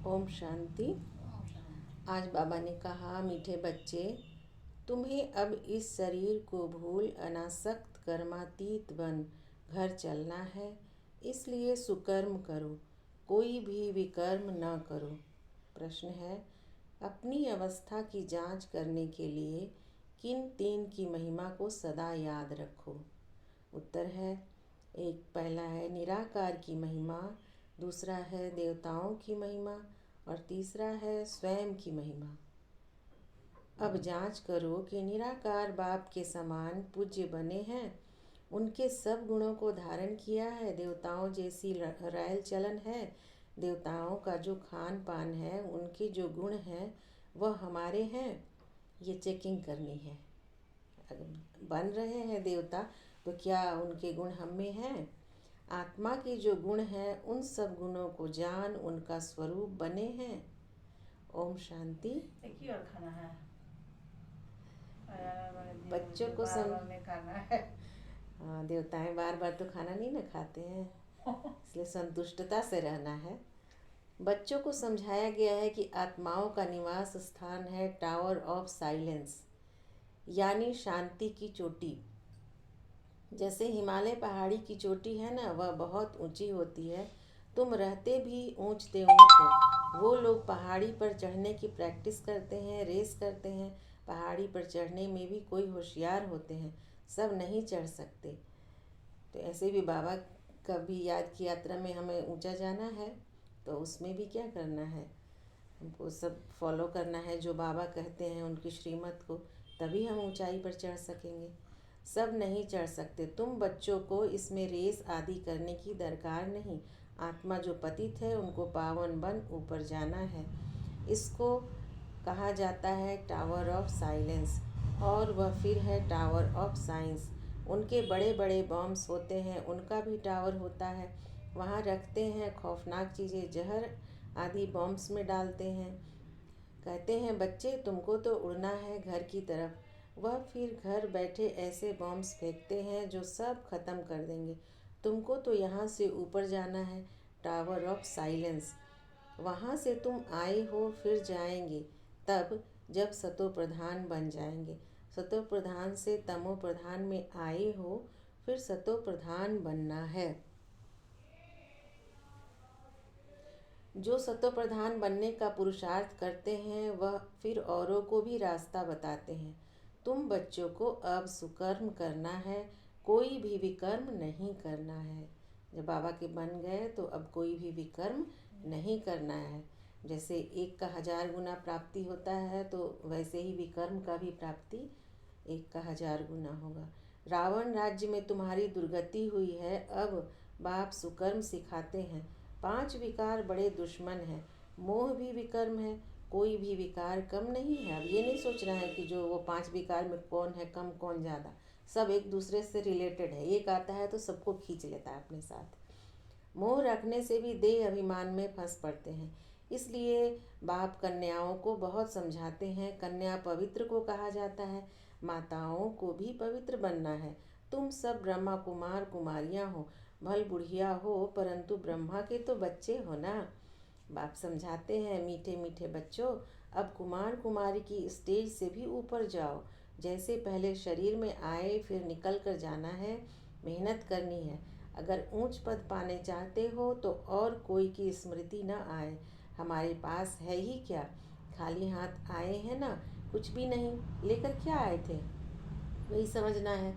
ओम शांति। आज बाबा ने कहा, मीठे बच्चे, तुम्हें अब इस शरीर को भूल अनासक्त कर्मातीत बन घर चलना है। इसलिए सुकर्म करो, कोई भी विकर्म न करो। प्रश्न है, अपनी अवस्था की जांच करने के लिए किन तीन की महिमा को सदा याद रखो। उत्तर है, पहला है निराकार की महिमा, दूसरा है देवताओं की महिमा और तीसरा है स्वयं की महिमा। अब जांच करो कि निराकार बाप के समान पूज्य बने हैं, उनके सब गुणों को धारण किया है, देवताओं जैसी रायल चलन है, देवताओं का जो खान पान है, उनके जो गुण हैं वह हमारे हैं। ये चेकिंग करनी है। बन रहे हैं देवता तो क्या उनके गुण हम में हैं? आत्मा के जो गुण हैं उन सब गुणों को जान उनका स्वरूप बने हैं। ओम शांति। एक ही और खाना है, बच्चों को बार में खाना है। हाँ, देवताएं बार बार तो खाना नहीं ना खाते हैं, इसलिए संतुष्टता से रहना है। बच्चों को समझाया गया है कि आत्माओं का निवास स्थान है टावर ऑफ साइलेंस, यानी शांति की चोटी। जैसे हिमालय पहाड़ी की चोटी है ना, वह बहुत ऊंची होती है। तुम रहते भी ऊंचते ऊंच हो। वो लोग पहाड़ी पर चढ़ने की प्रैक्टिस करते हैं, रेस करते हैं। पहाड़ी पर चढ़ने में भी कोई होशियार होते हैं, सब नहीं चढ़ सकते। तो ऐसे भी बाबा कभी याद की यात्रा में हमें ऊंचा जाना है, तो उसमें भी क्या करना है, हमको सब फॉलो करना है जो बाबा कहते हैं उनकी श्रीमत को, तभी हम ऊंचाई पर चढ़ सकेंगे। सब नहीं चढ़ सकते। तुम बच्चों को इसमें रेस आदि करने की दरकार नहीं। आत्मा जो पतित है उनको पावन बन ऊपर जाना है। इसको कहा जाता है टावर ऑफ साइलेंस, और वह फिर है टावर ऑफ साइंस। उनके बड़े बड़े बॉम्ब्स होते हैं, उनका भी टावर होता है। वहाँ रखते हैं खौफनाक चीज़ें, जहर आदि बॉम्ब्स में डालते हैं। कहते हैं, बच्चे तुमको तो उड़ना है घर की तरफ। वह फिर घर बैठे ऐसे बॉम्ब्स फेंकते हैं जो सब खत्म कर देंगे। तुमको तो यहाँ से ऊपर जाना है, टावर ऑफ साइलेंस। वहाँ से तुम आए हो फिर जाएंगे, तब जब सतो प्रधान बन जाएंगे। सतो प्रधान से तमो प्रधान में आए हो, फिर सतो प्रधान बनना है। जो सतो प्रधान बनने का पुरुषार्थ करते हैं वह फिर औरों को भी रास्ता बताते हैं। तुम बच्चों को अब सुकर्म करना है, कोई भी विकर्म नहीं करना है। जब बाबा के बन गए तो अब कोई भी विकर्म नहीं करना है। जैसे 1 का 1000 गुना प्राप्ति होता है, तो वैसे ही विकर्म का भी प्राप्ति 1 का 1000 गुना होगा। रावण राज्य में तुम्हारी दुर्गति हुई है, अब बाप सुकर्म सिखाते हैं। 5 विकार बड़े दुश्मन हैं। मोह भी विकर्म है, कोई भी विकार कम नहीं है। अब ये नहीं सोचना है कि जो वो 5 विकार में कौन है कम कौन ज़्यादा, सब एक दूसरे से रिलेटेड है। एक आता है तो सबको खींच लेता है अपने साथ। मोह रखने से भी देह अभिमान में फंस पड़ते हैं। इसलिए बाप कन्याओं को बहुत समझाते हैं। कन्या पवित्र को कहा जाता है, माताओं को भी पवित्र बनना है। तुम सब ब्रह्मा कुमार कुमारियाँ हो, भल बुढ़िया हो, परंतु ब्रह्मा के तो बच्चे हो ना। बाप समझाते हैं, मीठे मीठे बच्चों, अब कुमार कुमारी की स्टेज से भी ऊपर जाओ। जैसे पहले शरीर में आए फिर निकल कर जाना है, मेहनत करनी है। अगर ऊंच पद पाने चाहते हो तो और कोई की स्मृति न आए। हमारे पास है ही क्या, खाली हाथ आए हैं ना, कुछ भी नहीं लेकर क्या आए थे, वही समझना है।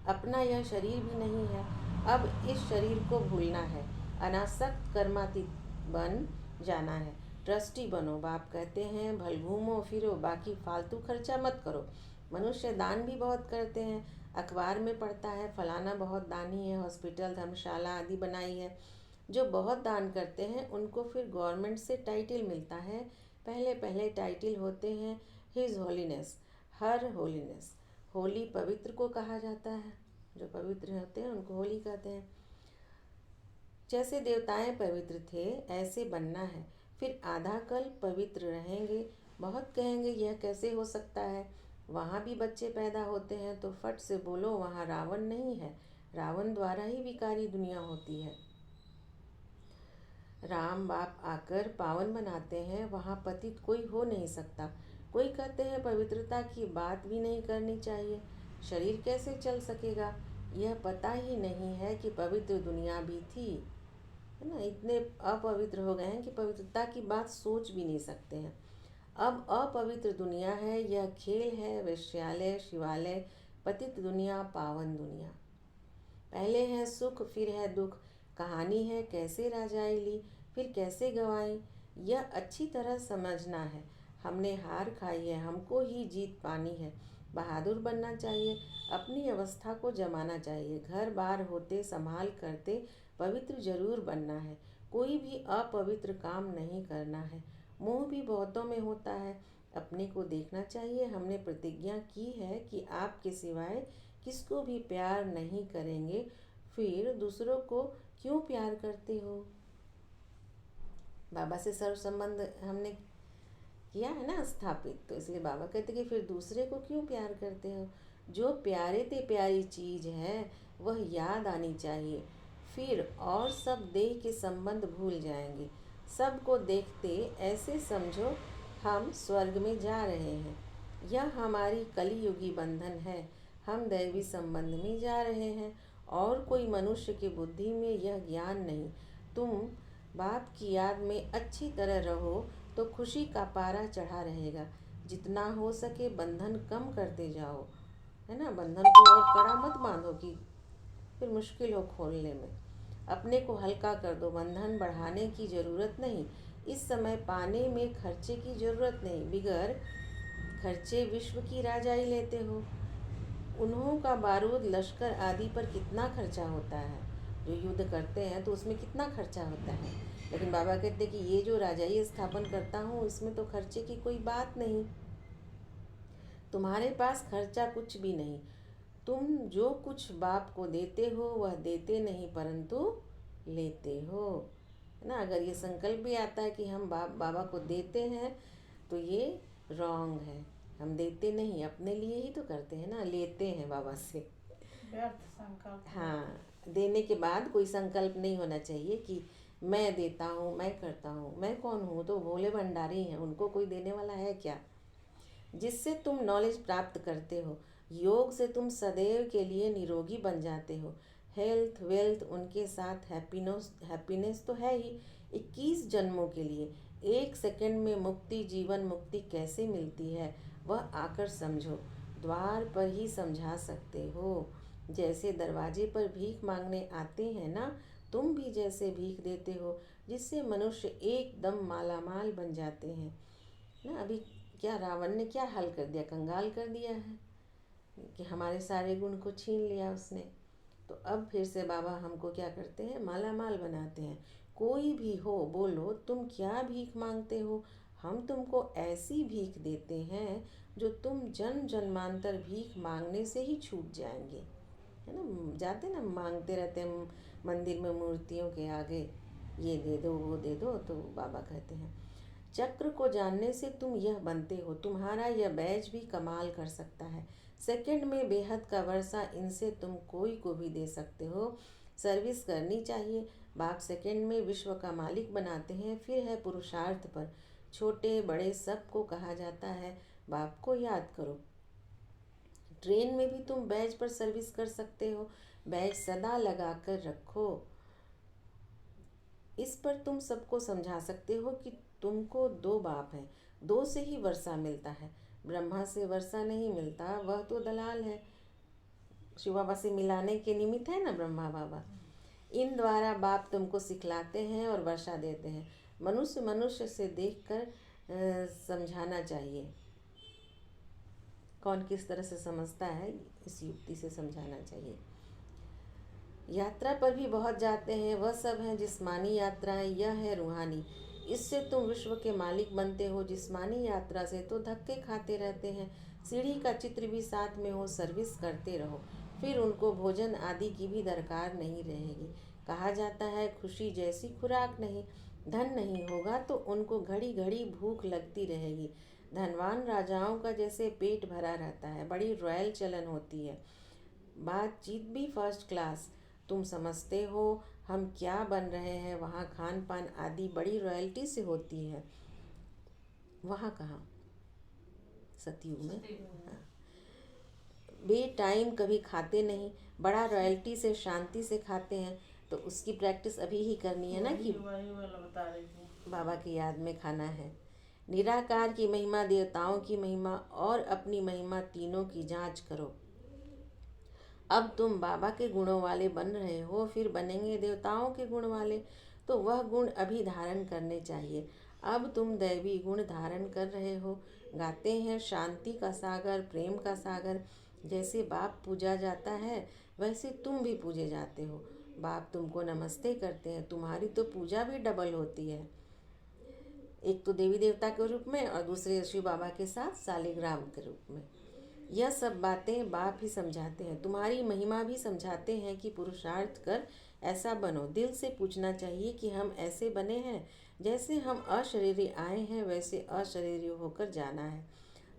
अपना यह शरीर भी नहीं है, अब इस शरीर को भूलना है, अनासक्त कर्मातीत बन जाना है। ट्रस्टी बनो। बाप कहते हैं, भल घूमो फिरो, बाकी फालतू खर्चा मत करो। मनुष्य दान भी बहुत करते हैं, अखबार में पढ़ता है फलाना बहुत दानी है, हॉस्पिटल धर्मशाला आदि बनाई है। जो बहुत दान करते हैं उनको फिर गवर्नमेंट से टाइटल मिलता है। पहले पहले टाइटल होते हैं हिज होलीनेस, हर होलीनेस। होली पवित्र को कहा जाता है, जो पवित्र होते हैं उनको होली कहते हैं। जैसे देवताएं पवित्र थे ऐसे बनना है, फिर आधा कल पवित्र रहेंगे। बहुत कहेंगे यह कैसे हो सकता है, वहाँ भी बच्चे पैदा होते हैं, तो फट से बोलो वहाँ रावण नहीं है। रावण द्वारा ही विकारी दुनिया होती है। राम बाप आकर पावन बनाते हैं, वहाँ पतित कोई हो नहीं सकता। कोई कहते हैं पवित्रता की बात भी नहीं करनी चाहिए, शरीर कैसे चल सकेगा। यह पता ही नहीं है कि पवित्र दुनिया भी थी, है ना। इतने अपवित्र हो गए हैं कि पवित्रता की बात सोच भी नहीं सकते हैं। अब अपवित्र दुनिया है, यह खेल है, वेश्यालय, शिवालय, पतित दुनिया, पावन दुनिया। पहले है सुख, फिर है दुख। कहानी है कैसे राजाई ली, फिर कैसे गंवाई। यह अच्छी तरह समझना है। हमने हार खाई है, हमको ही जीत पानी है। बहादुर बनना चाहिए, अपनी अवस्था को जमाना चाहिए। घर बार होते संभाल करते पवित्र जरूर बनना है। कोई भी अपवित्र काम नहीं करना है। मोह भी बहुतों में होता है, अपने को देखना चाहिए। हमने प्रतिज्ञा की है कि आपके सिवाय किसको भी प्यार नहीं करेंगे, फिर दूसरों को क्यों प्यार करते हो। बाबा से सर्व संबंध हमने किया है ना स्थापित, तो इसलिए बाबा कहते कि फिर दूसरे को क्यों प्यार करते हो। जो प्यारे ते प्यारी चीज है वह याद आनी चाहिए, फिर और सब देह के संबंध भूल जाएंगे। सबको देखते ऐसे समझो हम स्वर्ग में जा रहे हैं। यह हमारी कलियुगी बंधन है, हम दैवी संबंध में जा रहे हैं। और कोई मनुष्य की बुद्धि में यह ज्ञान नहीं। तुम बाप की याद में अच्छी तरह रहो तो खुशी का पारा चढ़ा रहेगा। जितना हो सके बंधन कम करते जाओ, है ना। बंधन को और कड़ा मत बांधो कि फिर मुश्किल हो खोलने में। अपने को हल्का कर दो, बंधन बढ़ाने की ज़रूरत नहीं। इस समय पाने में खर्चे की ज़रूरत नहीं, बिगर खर्चे विश्व की राजाई लेते हो। उन्हों का बारूद, लश्कर आदि पर कितना खर्चा होता है। जो युद्ध करते हैं तो उसमें कितना खर्चा होता है, लेकिन बाबा कहते हैं कि ये जो राजाई स्थापन करता हूँ इसमें तो खर्चे की कोई बात नहीं। तुम्हारे पास खर्चा कुछ भी नहीं। तुम जो कुछ बाप को देते हो वह देते नहीं परंतु लेते हो, है ना। अगर ये संकल्प भी आता है कि हम बाबा को देते हैं तो ये रॉन्ग है। हम देते नहीं, अपने लिए ही तो करते हैं ना, लेते हैं बाबा से। व्यर्थ संकल्प। हाँ, देने के बाद कोई संकल्प नहीं होना चाहिए कि मैं देता हूँ, मैं करता हूँ। मैं कौन हूँ, तो भोले भंडारी हैं, उनको कोई देने वाला है क्या। जिससे तुम नॉलेज प्राप्त करते हो, योग से तुम सदैव के लिए निरोगी बन जाते हो। हेल्थ वेल्थ उनके साथ हैप्पीनेस तो है ही 21 जन्मों के लिए। एक सेकंड में मुक्ति, जीवन मुक्ति कैसे मिलती है वह आकर समझो। द्वार पर ही समझा सकते हो। जैसे दरवाजे पर भीख मांगने आते हैं ना, तुम भी जैसे भीख देते हो जिससे मनुष्य एकदम मालामाल बन जाते हैं ना। अभी क्या रावण ने क्या हाल कर दिया, कंगाल कर दिया है कि हमारे सारे गुण को छीन लिया उसने। तो अब फिर से बाबा हमको क्या करते हैं, माला माल बनाते हैं। कोई भी हो बोलो तुम क्या भीख मांगते हो, हम तुमको ऐसी भीख देते हैं जो तुम जन्म जन्मांतर भीख मांगने से ही छूट जाएंगे, है ना। जाते ना मांगते रहते हैं मंदिर में मूर्तियों के आगे, ये दे दो वो दे दो, तो बाबा कहते हैं चक्र को जानने से तुम यह बनते हो। तुम्हारा यह बैज भी कमाल कर सकता है। सेकंड में बेहद का वर्षा, इनसे तुम कोई को भी दे सकते हो। सर्विस करनी चाहिए। बाप सेकंड में विश्व का मालिक बनाते हैं। फिर है पुरुषार्थ पर, छोटे बड़े सबको कहा जाता है बाप को याद करो। ट्रेन में भी तुम बैज पर सर्विस कर सकते हो। बैज सदा लगा कर रखो। इस पर तुम सबको समझा सकते हो कि तुमको दो बाप हैं, दो से ही वर्षा मिलता है। ब्रह्मा से वर्षा नहीं मिलता, वह तो दलाल है। शिव बाबा से मिलाने के निमित्त है ना ब्रह्मा बाबा। इन द्वारा बाप तुमको सिखलाते हैं और वर्षा देते हैं। मनुष्य मनुष्य से देखकर समझाना चाहिए। कौन किस तरह से समझता है इस युक्ति से समझाना चाहिए। यात्रा पर भी बहुत जाते हैं, वह सब हैं जिस्मानी यात्राएं, यह है रूहानी। इससे तुम विश्व के मालिक बनते हो। जिस्मानी यात्रा से तो धक्के खाते रहते हैं। सीढ़ी का चित्र भी साथ में हो, सर्विस करते रहो, फिर उनको भोजन आदि की भी दरकार नहीं रहेगी। कहा जाता है खुशी जैसी खुराक नहीं। धन नहीं होगा तो उनको घड़ी घड़ी भूख लगती रहेगी। धनवान राजाओं का जैसे पेट भरा रहता है, बड़ी रॉयल चलन होती है, बातचीत भी फर्स्ट क्लास। तुम समझते हो हम क्या बन रहे हैं, वहाँ खान पान आदि बड़ी रॉयल्टी से होती है। वहाँ कहाँ? सतयुग में। हाँ। बे टाइम कभी खाते नहीं, बड़ा रॉयल्टी से शांति से खाते हैं। तो उसकी प्रैक्टिस अभी ही करनी है ना, कि वही वाला बता रही थी। बाबा की याद में खाना है। निराकार की महिमा, देवताओं की महिमा और अपनी महिमा, तीनों की जांच करो। अब तुम बाबा के गुणों वाले बन रहे हो, फिर बनेंगे देवताओं के गुण वाले। तो वह गुण अभी धारण करने चाहिए। अब तुम दैवी गुण धारण कर रहे हो। गाते हैं शांति का सागर, प्रेम का सागर। जैसे बाप पूजा जाता है, वैसे तुम भी पूजे जाते हो। बाप तुमको नमस्ते करते हैं। तुम्हारी तो पूजा भी डबल होती है, एक तो देवी देवता के रूप में और दूसरे शिव बाबा के साथ सालिग्राम के रूप में। यह सब बातें बाप ही समझाते हैं। तुम्हारी महिमा भी समझाते हैं कि पुरुषार्थ कर ऐसा बनो। दिल से पूछना चाहिए कि हम ऐसे बने हैं, जैसे हम अशरीरी आए हैं वैसे अशरीरी होकर जाना है।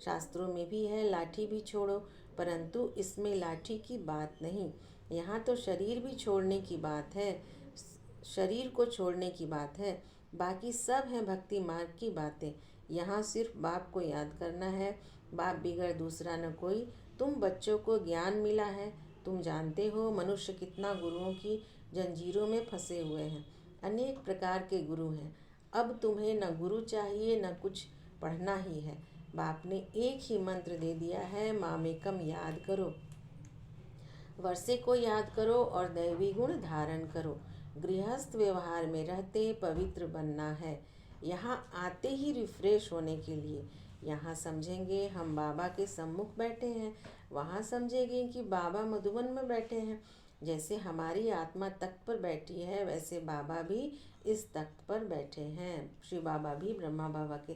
शास्त्रों में भी है, लाठी भी छोड़ो, परंतु इसमें लाठी की बात नहीं। यहाँ तो शरीर भी छोड़ने की बात है, शरीर को छोड़ने की बात है। बाकी सब है भक्ति मार्ग की बातें। यहाँ सिर्फ बाप को याद करना है। बाप बिगड़ दूसरा न कोई। तुम बच्चों को ज्ञान मिला है। तुम जानते हो मनुष्य कितना गुरुओं की जंजीरों में फंसे हुए हैं। अनेक प्रकार के गुरु हैं। अब तुम्हें न गुरु चाहिए, न कुछ पढ़ना ही है। बाप ने एक ही मंत्र दे दिया है, मामेकम याद करो। वर्षे को याद करो और दैवी गुण धारण करो। गृहस्थ व्यवहार में रहते पवित्र बनना है। यहाँ आते ही रिफ्रेश होने के लिए। यहाँ समझेंगे हम बाबा के सम्मुख बैठे हैं, वहाँ समझेंगे कि बाबा मधुबन में बैठे हैं। जैसे हमारी आत्मा तख्त पर बैठी है, वैसे बाबा भी इस तख्त पर बैठे हैं। शिव बाबा भी ब्रह्मा बाबा के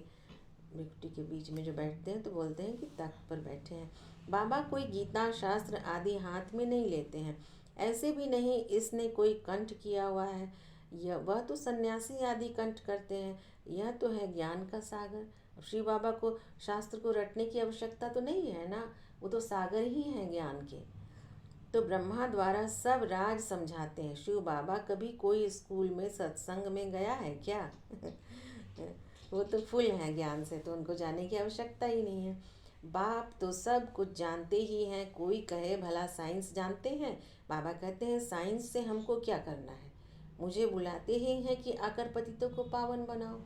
मिट्टी के बीच में जो बैठते हैं, तो बोलते हैं कि तख्त पर बैठे हैं। बाबा कोई गीता शास्त्र आदि हाथ में नहीं लेते हैं। ऐसे भी नहीं इसने कोई कंठ किया हुआ है, यह वह तो सन्यासी आदि कंठ करते हैं। यह तो है ज्ञान का सागर। शिव बाबा को शास्त्र को रटने की आवश्यकता तो नहीं है ना, वो तो सागर ही हैं ज्ञान के। तो ब्रह्मा द्वारा सब राज समझाते हैं। शिव बाबा कभी कोई स्कूल में सत्संग में गया है क्या? वो तो फुल हैं ज्ञान से, तो उनको जाने की आवश्यकता ही नहीं है। बाप तो सब कुछ जानते ही हैं। कोई कहे भला साइंस जानते हैं, बाबा कहते हैं साइंस से हमको क्या करना है। मुझे बुलाते ही हैं कि आकर पतितों को पावन बनाओ,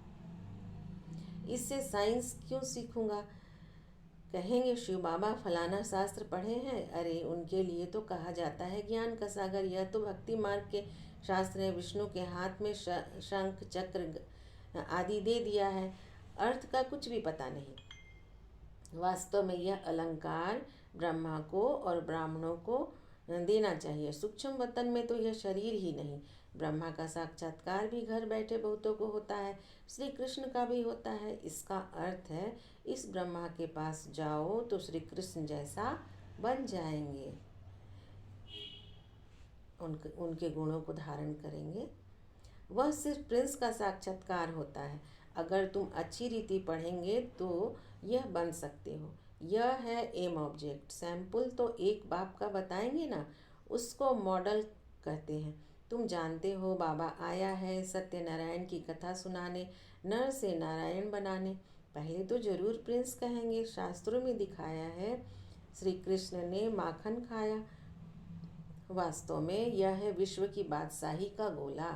इससे साइंस क्यों सीखूंगा। कहेंगे शिव बाबा फलाना शास्त्र पढ़े हैं, अरे उनके लिए तो कहा जाता है ज्ञान का सागर। यह तो भक्ति मार्ग के शास्त्र है। विष्णु के हाथ में शंख चक्र आदि दे दिया है, अर्थ का कुछ भी पता नहीं। वास्तव में यह अलंकार ब्रह्मा को और ब्राह्मणों को देना चाहिए। सूक्ष्म वतन में तो यह शरीर ही नहीं, ब्रह्मा का साक्षात्कार भी घर बैठे बहुतों को होता है, श्री कृष्ण का भी होता है। इसका अर्थ है इस ब्रह्मा के पास जाओ तो श्री कृष्ण जैसा बन जाएंगे, उनके गुणों को धारण करेंगे। वह सिर्फ प्रिंस का साक्षात्कार होता है। अगर तुम अच्छी रीति पढ़ेंगे तो यह बन सकते हो। यह है एम ऑब्जेक्ट। सैंपल तो एक बाप का बताएंगे ना, उसको मॉडल कहते हैं। तुम जानते हो बाबा आया है सत्यनारायण की कथा सुनाने, नर से नारायण बनाने। पहले तो जरूर प्रिंस कहेंगे। शास्त्रों में दिखाया है श्री कृष्ण ने माखन खाया। वास्तव में यह है विश्व की बादशाही का गोला।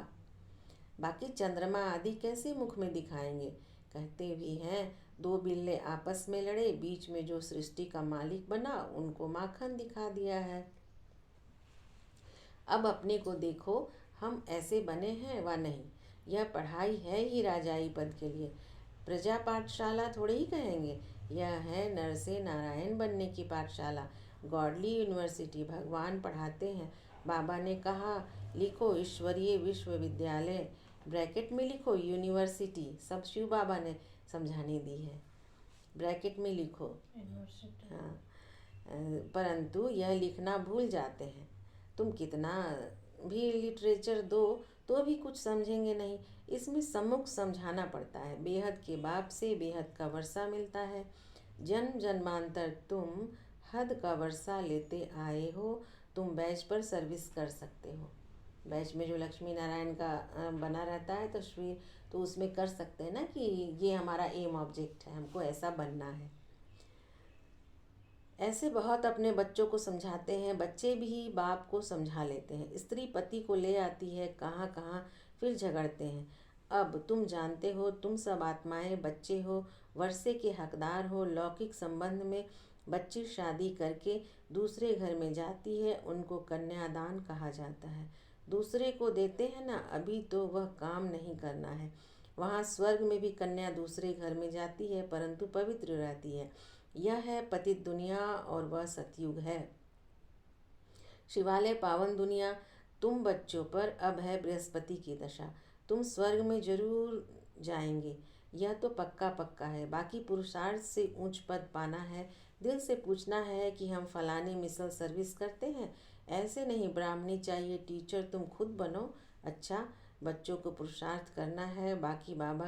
बाकी चंद्रमा आदि कैसे मुख में दिखाएंगे। कहते भी हैं दो बिल्ले आपस में लड़े, बीच में जो सृष्टि का मालिक बना उनको माखन दिखा दिया है। अब अपने को देखो, हम ऐसे बने हैं व नहीं। यह पढ़ाई है ही राजाई पद के लिए, प्रजा पाठशाला थोड़े ही कहेंगे। यह है नर से नारायण बनने की पाठशाला, गॉडली यूनिवर्सिटी। भगवान पढ़ाते हैं। बाबा ने कहा लिखो ईश्वरीय विश्वविद्यालय, ब्रैकेट में लिखो यूनिवर्सिटी। सब शिव बाबा ने समझाने दी है, ब्रैकेट में लिखो। यूनिवर्सिटी। हाँ, परंतु यह लिखना भूल जाते हैं। तुम कितना भी लिटरेचर दो तो भी कुछ समझेंगे नहीं। इसमें सम्मुख समझाना पड़ता है। बेहद के बाप से बेहद का वर्षा मिलता है। जन्म जन्मांतर तुम हद का वर्षा लेते आए हो। तुम बैच पर सर्विस कर सकते हो। बैच में जो लक्ष्मी नारायण का बना रहता है तस्वीर, तो उसमें कर सकते हैं ना कि ये हमारा एम ऑब्जेक्ट है, हमको ऐसा बनना है। ऐसे बहुत अपने बच्चों को समझाते हैं, बच्चे भी बाप को समझा लेते हैं। स्त्री पति को ले आती है कहाँ कहाँ, फिर झगड़ते हैं। अब तुम जानते हो, तुम सब आत्माएं बच्चे हो, वर्षे के हकदार हो। लौकिक संबंध में बच्ची शादी करके दूसरे घर में जाती है, उनको कन्यादान कहा जाता है। दूसरे को देते हैं ना, अभी तो वह काम नहीं करना है। वहाँ स्वर्ग में भी कन्या दूसरे घर में जाती है, परंतु पवित्र रहती है। यह है पतित दुनिया और वह सतयुग है। शिवालय पावन दुनिया। तुम बच्चों पर अब है बृहस्पति की दशा, तुम स्वर्ग में जरूर जाएंगे, यह तो पक्का पक्का है। बाकी पुरुषार्थ से ऊंच पद पाना है, दिल से पूछना है कि हम फलाने मिसल सर्विस करते हैं, ऐसे नहीं ब्राह्मणी चाहिए टीचर तुम खुद बनो। अच्छा, बच्चों को पुरुषार्थ करना है, बाकी बाबा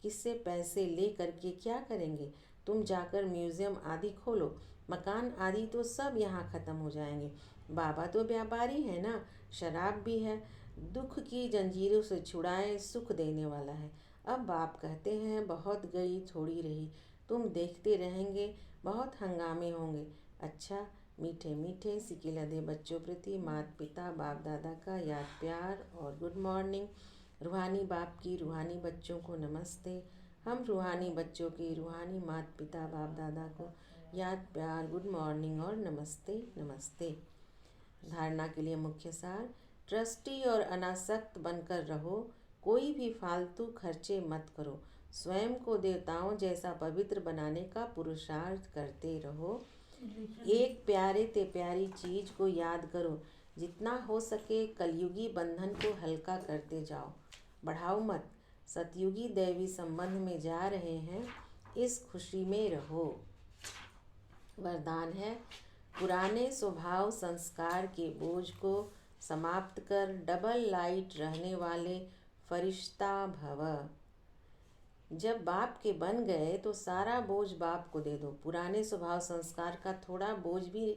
किससे पैसे ले करके क्या करेंगे। तुम जाकर म्यूज़ियम आदि खोलो, मकान आदि तो सब यहाँ ख़त्म हो जाएंगे। बाबा तो व्यापारी है ना, शराब भी है, दुख की जंजीरों से छुड़ाए, सुख देने वाला है। अब बाप कहते हैं बहुत गई थोड़ी रही, तुम देखते रहेंगे, बहुत हंगामे होंगे। अच्छा, मीठे मीठे सिकिलधे बच्चों प्रति माता पिता बाप दादा का याद प्यार और गुड मॉर्निंग। रूहानी बाप की रूहानी बच्चों को नमस्ते। हम रूहानी बच्चों की रूहानी माता पिता बाप दादा को याद प्यार गुड मॉर्निंग और नमस्ते नमस्ते। धारणा के लिए मुख्य सार, ट्रस्टी और अनासक्त बनकर रहो, कोई भी फालतू खर्चे मत करो, स्वयं को देवताओं जैसा पवित्र बनाने का पुरुषार्थ करते रहो। एक प्यारे ते प्यारी चीज को याद करो, जितना हो सके कलयुगी बंधन को हल्का करते जाओ, बढ़ाओ मत। सतयुगी दैवी संबंध में जा रहे हैं, इस खुशी में रहो। वरदान है, पुराने स्वभाव संस्कार के बोझ को समाप्त कर डबल लाइट रहने वाले फरिश्ता भव। जब बाप के बन गए तो सारा बोझ बाप को दे दो। पुराने स्वभाव संस्कार का थोड़ा बोझ भी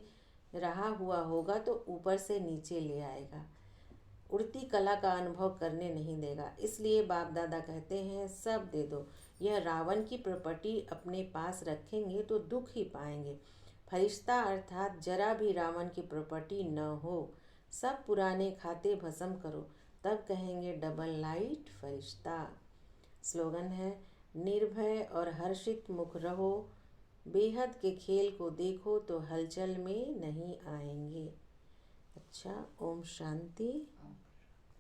रहा हुआ होगा तो ऊपर से नीचे ले आएगा, उड़ती कला का अनुभव करने नहीं देगा। इसलिए बाप दादा कहते हैं सब दे दो। यह रावण की प्रॉपर्टी अपने पास रखेंगे तो दुख ही पाएंगे। फरिश्ता अर्थात जरा भी रावण की प्रॉपर्टी न हो, सब पुराने खाते भस्म करो, तब कहेंगे डबल लाइट फरिश्ता। स्लोगन है, निर्भय और हर्षित मुख रहो, बेहद के खेल को देखो तो हलचल में नहीं आएंगे। अच्छा, ओम शांति।